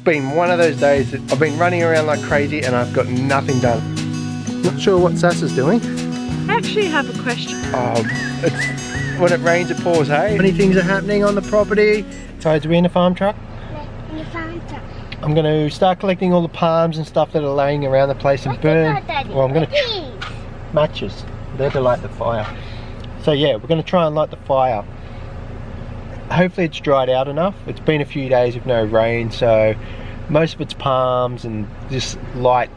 been one of those days that I've been running around like crazy and I've got nothing done. Not sure what Sass is doing. I actually have a question. It's when it rains it pours, hey? Many things are happening on the property. So to be in the farm truck? Yeah, in the farm truck. I'm going to start collecting all the palms and stuff that are laying around the place and burn. Well, I'm going to matches. They're to light the fire. So yeah, we're going to try and light the fire. Hopefully it's dried out enough. It's been a few days with no rain, so most of it's palms and just light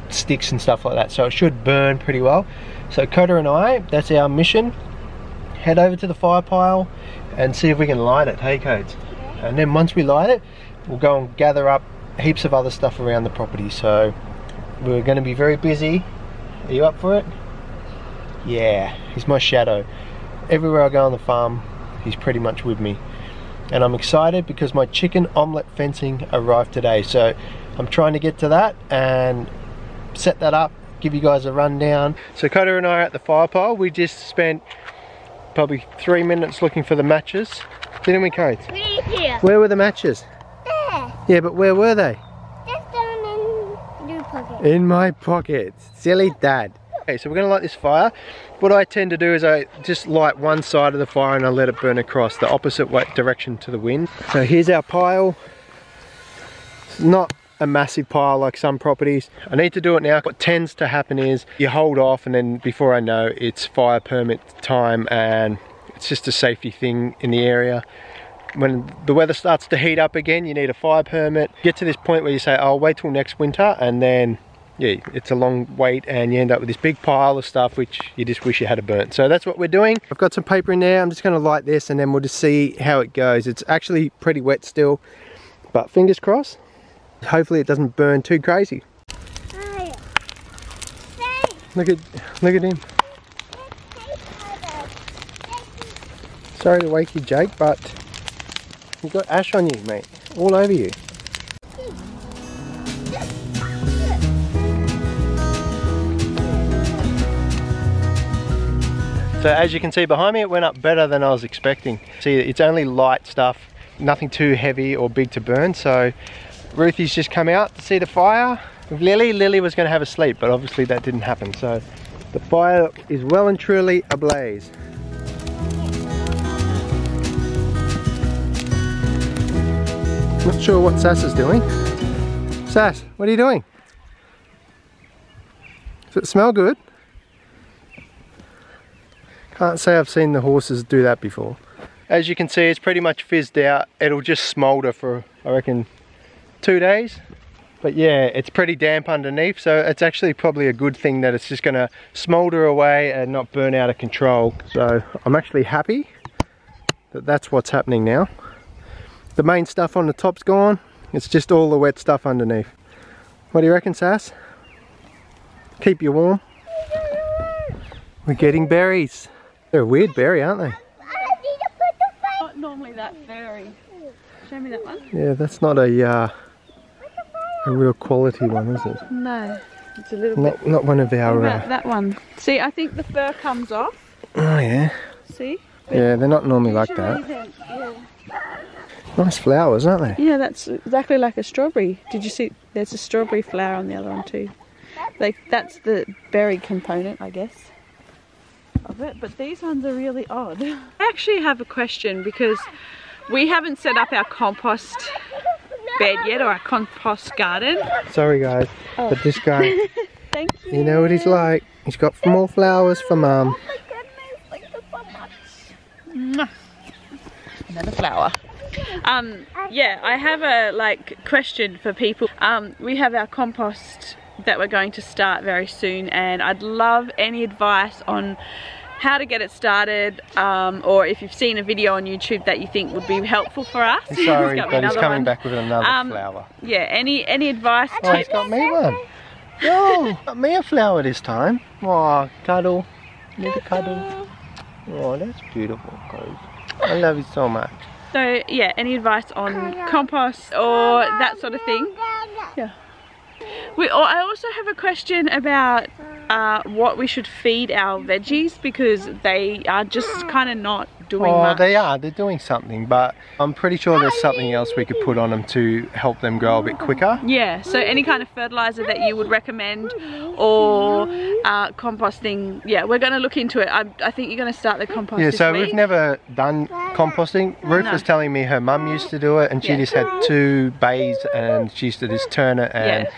sticks and stuff like that, so it should burn pretty well. So Coda and I, that's our mission. Head over to the fire pile and see if we can light it, hey Codes? And then once we light it, we'll go and gather up heaps of other stuff around the property. So we're going to be very busy. Are you up for it? Yeah, he's my shadow. Everywhere I go on the farm, he's pretty much with me. And I'm excited because my chicken omelette fencing arrived today. So I'm trying to get to that and set that up, give you guys a rundown. So Coda and I are at the fire pile. We just spent probably 3 minutes looking for the matches. Didn't we, Codes? Right here. Where were the matches? There. Yeah, but where were they? Just down in your pocket. In my pocket. Silly dad. Okay, so we're going to light this fire. What I tend to do is I just light one side of the fire and I let it burn across the opposite direction to the wind. So here's our pile. It's not a massive pile like some properties. I need to do it now. What tends to happen is you hold off and then before I know it's fire permit time, and it's just a safety thing in the area. When the weather starts to heat up again, you need a fire permit. Get to this point where you say, I'll wait till next winter, and then yeah, it's a long wait and you end up with this big pile of stuff which you just wish you had burnt. So that's what we're doing. I've got some paper in there. I'm just going to light this and then we'll just see how it goes. It's actually pretty wet still, but fingers crossed. Hopefully it doesn't burn too crazy. Look at him. Sorry to wake you, Jake, but you've got ash on you, mate. All over you. So as you can see behind me, it went up better than I was expecting. See, it's only light stuff, nothing too heavy or big to burn. So Ruthie's just come out to see the fire with Lily. Lily was going to have a sleep, but obviously that didn't happen. So the fire is well and truly ablaze. Not sure what Sass is doing. Sass, what are you doing? Does it smell good? Can't say I've seen the horses do that before. As you can see, it's pretty much fizzed out. It'll just smoulder for, I reckon, 2 days. But yeah, it's pretty damp underneath, so it's actually probably a good thing that it's just gonna smoulder away and not burn out of control. So I'm actually happy that that's what's happening now. The main stuff on the top's gone. It's just all the wet stuff underneath. What do you reckon, Sass? Keep you warm. We're getting berries. They're a weird berry, aren't they? Not normally that furry. Show me that one. Yeah, that's not a real quality one, is it? No, it's a little bit. Not one of our. That one. See, I think the fur comes off. Oh yeah. See? Yeah, they're not normally like that. Yeah. Nice flowers, aren't they? Yeah, that's exactly like a strawberry. Did you see? There's a strawberry flower on the other one too. Like that's the berry component, I guess, of it. But these ones are really odd. I actually have a question because we haven't set up our compost bed yet, or our compost garden. Sorry guys, but this guy, Thank you. you know what he's like. He's got more flowers for Mum. Oh my goodness, thank you so much. Mwah. Another flower. Yeah, I have a question for people. We have our compost that we're going to start very soon, and I'd love any advice on how to get it started, or if you've seen a video on YouTube that you think would be helpful for us. Sorry, but he's coming back with another flower. Yeah, any advice? Oh, he's got me one. Oh, got me a flower this time. Oh, cuddle. Need a cuddle. Oh, that's beautiful, Coach. I love you so much. So yeah, any advice on compost or that sort of thing? Yeah. I also have a question about what we should feed our veggies, because they are just kind of not doing much. They're doing something, but I'm pretty sure there's something else we could put on them to help them grow a bit quicker. Yeah, so any kind of fertilizer that you would recommend, or composting. Yeah, we're going to look into it. I think you're going to start the compost this so week. we've never done composting. Ruth was telling me her mum used to do it, and she just had 2 bays and she used to just turn it and...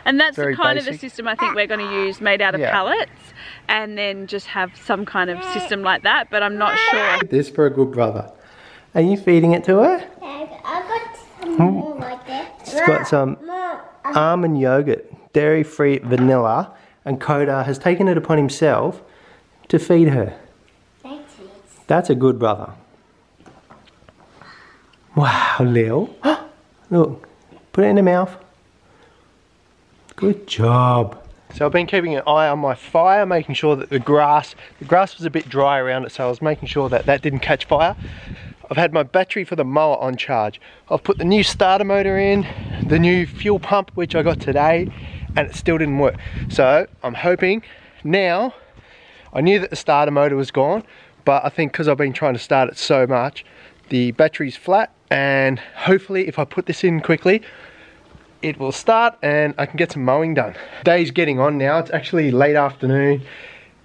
And that's the kind of the system I think we're going to use, made out of pallets, and then just have some kind of system like that, but I'm not sure. This for a good brother. Are you feeding it to her? I got some more like that. It's got some almond yogurt, dairy-free vanilla, and Coda has taken it upon himself to feed her. That's a good brother. Wow, Lil. Look, put it in the mouth. Good job. So I've been keeping an eye on my fire, making sure that the grass was a bit dry around it, so I was making sure that that didn't catch fire. I've had my battery for the mower on charge. I've put the new starter motor in, the new fuel pump, which I got today, and it still didn't work. So I'm hoping now, I knew that the starter motor was gone, but I think because I've been trying to start it so much, the battery's flat, and hopefully if I put this in quickly, it will start and I can get some mowing done. Day's getting on now. It's actually late afternoon.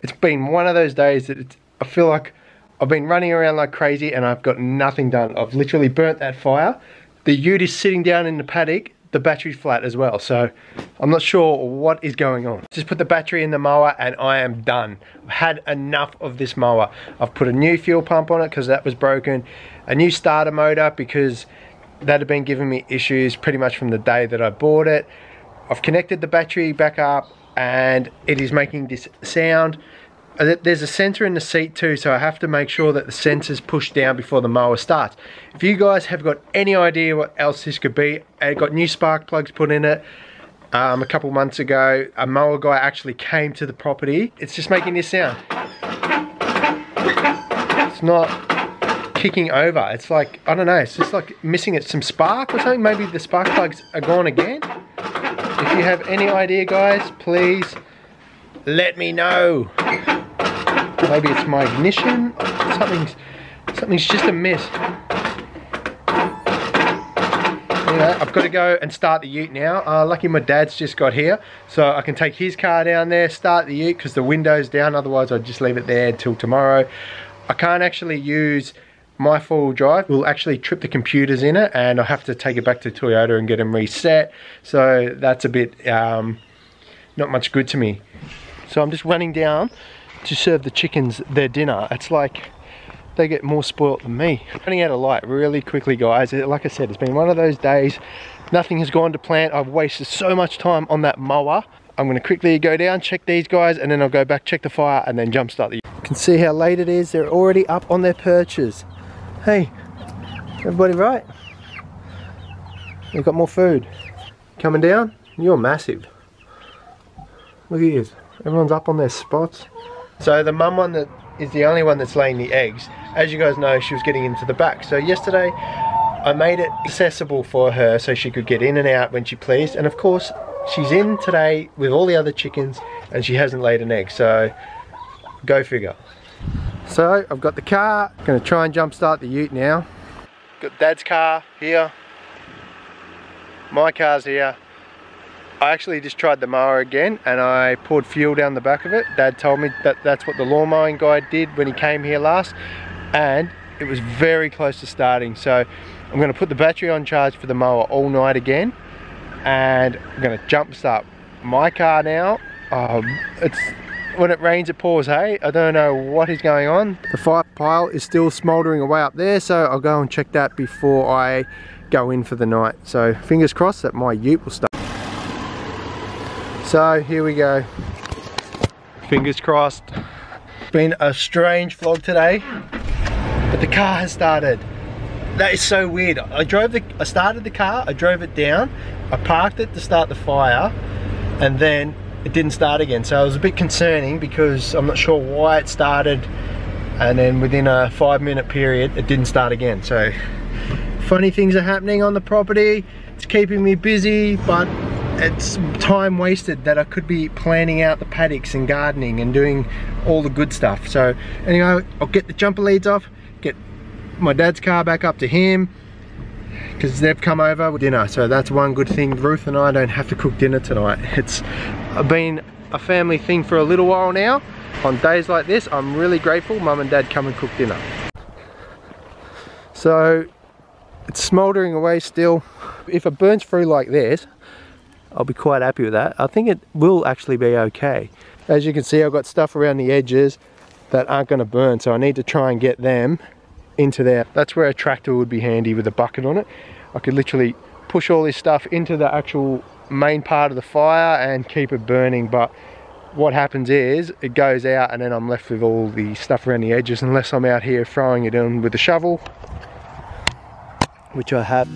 It's been one of those days that I feel like I've been running around like crazy and I've got nothing done. I've literally burnt that fire. The ute is sitting down in the paddock. The battery's flat as well, so I'm not sure what is going on. Just put the battery in the mower and I am done. I've had enough of this mower. I've put a new fuel pump on it because that was broken, a new starter motor because that had been giving me issues pretty much from the day that I bought it. I've connected the battery back up and it is making this sound. There's a sensor in the seat too, so I have to make sure that the sensor's pushed down before the mower starts. If you guys have got any idea what else this could be, I got new spark plugs put in it a couple months ago. A mower guy actually came to the property. It's just making this sound. It's not kicking over. It's like, I don't know, it's just like missing some spark or something. Maybe the spark plugs are gone again. If you have any idea, guys, please let me know. Maybe it's my ignition. Something's just amiss. Anyway, I've got to go and start the ute now. Lucky my dad's just got here, so I can take his car down there, start the ute because the window's down. Otherwise, I'd just leave it there until tomorrow. I can't actually use my four-wheel drive. Will actually trip the computers in it, and I'll have to take it back to Toyota and get them reset. So that's a bit not much good to me. So I'm just running down to serve the chickens their dinner. It's like they get more spoilt than me. Running out of light really quickly, guys. Like I said, it's been one of those days. Nothing has gone to plan. I've wasted so much time on that mower. I'm going to quickly go down, check these guys, and then I'll go back, check the fire, and then jump start the... You can see how late it is. They're already up on their perches. Hey, everybody right? We've got more food. Coming down? You're massive. Look at you. Everyone's up on their spots. So the mum one that is the only one that's laying the eggs. As you guys know, she was getting into the back. So yesterday, I made it accessible for her so she could get in and out when she pleased. And of course, she's in today with all the other chickens and she hasn't laid an egg. So, go figure. So, I've got the car. Gonna try and jump start the ute now. Got Dad's car here. My car's here. I actually just tried the mower again and I poured fuel down the back of it. Dad told me that that's what the lawn mowing guy did when he came here last, and it was very close to starting. So I'm going to put the battery on charge for the mower all night again, and I'm going to jump start my car now. It's when it rains it pours, hey? I don't know what is going on. The fire pile is still smouldering away up there, so I'll go and check that before I go in for the night. So fingers crossed that my ute will start. So here we go. Fingers crossed. Been a strange vlog today, but the car has started. That is so weird. I started the car, I drove it down, I parked it to start the fire, and then it didn't start again. So it was a bit concerning because I'm not sure why it started, and then within a 5-minute period, it didn't start again. So funny things are happening on the property. It's keeping me busy, but it's time wasted that I could be planning out the paddocks and gardening and doing all the good stuff. So anyway, I'll get the jumper leads off, get my dad's car back up to him, because they've come over with dinner. So that's one good thing. Ruth and I don't have to cook dinner tonight. It's been a family thing for a little while now. On days like this, I'm really grateful Mum and Dad come and cook dinner. So it's smouldering away still. If it burns through like this, I'll be quite happy with that. I think it will actually be okay. As you can see, I've got stuff around the edges that aren't going to burn, so I need to try and get them into there. That's where a tractor would be handy with a bucket on it. I could literally push all this stuff into the actual main part of the fire and keep it burning, but what happens is it goes out and then I'm left with all the stuff around the edges unless I'm out here throwing it in with a shovel, which I have.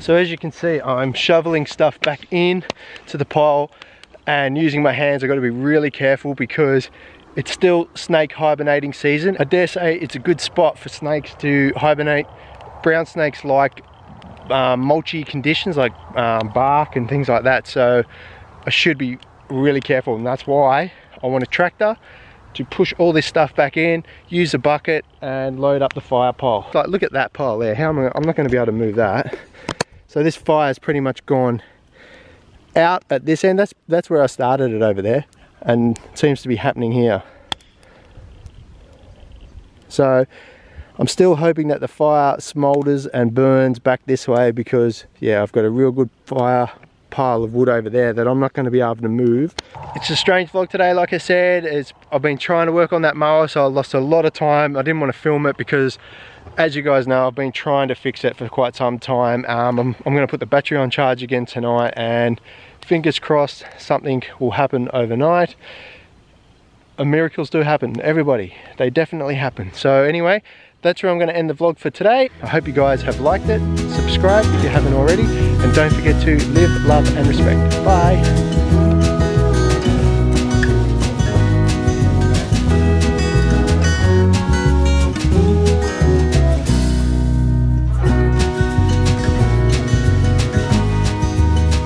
So as you can see, I'm shoveling stuff back in to the pile and using my hands. I've got to be really careful because it's still snake hibernating season. I dare say it's a good spot for snakes to hibernate. Brown snakes like mulchy conditions like bark and things like that. So I should be really careful, and that's why I want a tractor to push all this stuff back in, use a bucket and load up the fire pile. Like, look at that pile there. I'm not going to be able to move that. So this fire's pretty much gone out at this end. That's where I started it over there, and it seems to be happening here. So I'm still hoping that the fire smoulders and burns back this way, because yeah, I've got a real good fire pile of wood over there that I'm not going to be able to move. It's a strange vlog today. Like I said, I've been trying to work on that mower, so I lost a lot of time. I didn't want to film it because, as you guys know, I've been trying to fix it for quite some time. I'm going to put the battery on charge again tonight, and fingers crossed something will happen overnight. Miracles do happen, everybody. They definitely happen. So anyway, that's where I'm going to end the vlog for today. I hope you guys have liked it. Subscribe if you haven't already, and don't forget to live, love and respect. Bye.